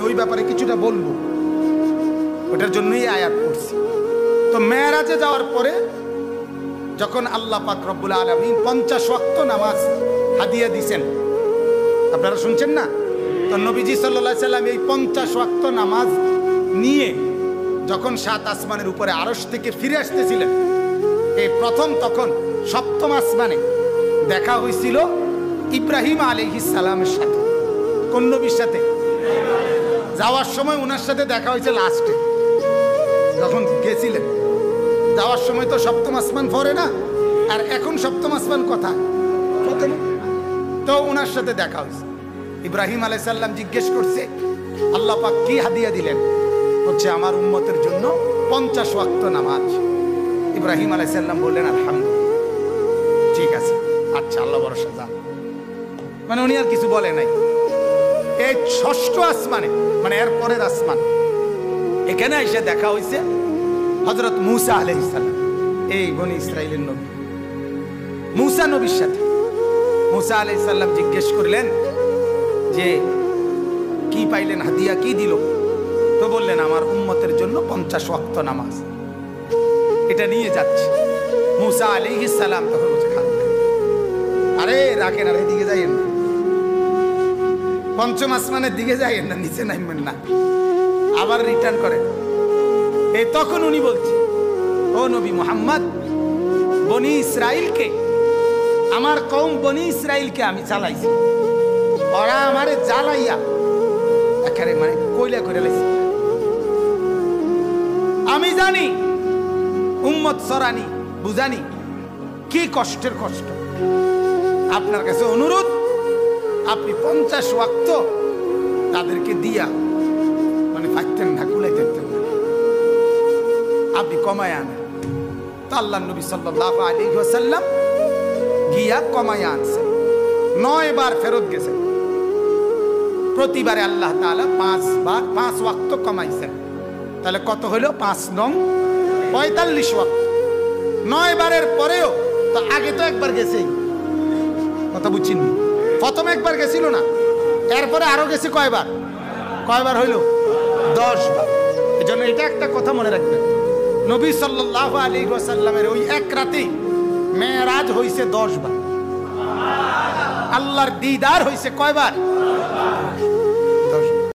ওই ব্যাপারে কিছুটা বলবো, ওটার জন্যই আয়াত পড়ছি। তো মেরাজে যাওয়ার পরে যখন আল্লাহ পাক রব্বুল আলামিন 50 ওয়াক্ত নামাজ হাদিয়া দিয়েছেন, আপনারা শুনছেন না? তো নবীজি সাল্লাল্লাহু আলাইহি সাল্লাম এই 50 ওয়াক্ত নামাজ নিয়ে যখন 7 আসমানের উপরে আরশ থেকে ফিরে আসতেছিলেন, এই প্রথম তখন 7ম আসমানে দেখা হয়েছিল ইব্রাহিম আলাইহিস সালামের সাথে। কোন নবীর সাথে? যাওয়ার সময় ওনার সাথে দেখা হয়েছে লাস্টে, যখন গেছিলেন। যাওয়ার সময় তো 7ম আসমান পড়ে না, আর এখন 7ম আসমান কোথায়? প্রথমে। তো ওনার সাথে দেখা হয়েছে। ইব্রাহিম আলাইহিস সালাম জিজ্ঞেস করছে আল্লাহ পাক কি হাদিয়া দিলেন? হচ্ছে আমার উম্মতের জন্য 50 ওয়াক্ত নামাজ। ইব্রাহিম আলাইহিস সালাম বললেন আলহামদুলিল্লাহ, ঠিক আছে, আচ্ছা, আল্লাহ ভরসা যা। মানে উনি আর কিছু বলে নাই। এই 6ষ্ঠ আসমানে, মানে এর পরের আসমান, এখানে এসে দেখা হয়েছে হযরত মূসা আলাইহিস সালাম, এই বনি ইসরাইলের নবী মূসা নবীর সাথে। মূসা আলাইহিস সালাম জিজ্ঞেস করলেন যে কি পাইলেন, হাদিয়া কি দিল? তো বললেন আমার উম্মতের জন্য 50 ওয়াক্ত নামাজ, এটা নিয়ে যাচ্ছে। মূসা আলাইহিস সালাম তখন বলছে আরে রাখেন, আর এদিকে যাইয়েন না, 5ম আসমানের দিকে যাইয়েন না, নিচে নামবেন না, আবার রিটার্ন করেন। এই তখন উনি বলছে ও নবী মুহাম্মদ, বনি ইসরাইলকে, আমার কওম বনি ইসরাইলকে আমি চালাইছি, ওরা আমারে জ্বালাইয়া একেবারে মানে কইলা করে লাইছে। আমি জানি উম্মত সরানি বুঝানি কি কষ্টের কষ্ট। আপনার কাছে অনুরোধ, আপনি 50 ওয়াক্ত তাদেরকে দিয়া মানে পাইতেন না, কুলাই দিতেন না, আপনি কমায় আনেন। তো আল্লাহ নবী সাল্লাল্লাহু আলাইহি ওয়াসাল্লাম গিয়া কমায় আনছেন। 9 বার ফেরত গেছেন। প্রতিবারে আল্লাহ তাআলা 5 ওয়াক্ত কমাইছেন। তাহলে কত হইল? 5 নং 45 ওয়াক্ত। 9 বারের পরেও তো আগে তো একবার গেছেই, কথা বুঝছেন? প্রথম একবার গেছিল না, এরপরে আরো গেছে কয়বার? কয়বার হইল? 10 বার। এজন্য এটা একটা কথা মনে রাখবেন, নবী সাল্লাল্লাহু আলাইহি ওয়াসাল্লামের ওই এক রাতেই মেরাজ হইছে 10 বার। আল্লাহর দিদার হইছে কয়বার?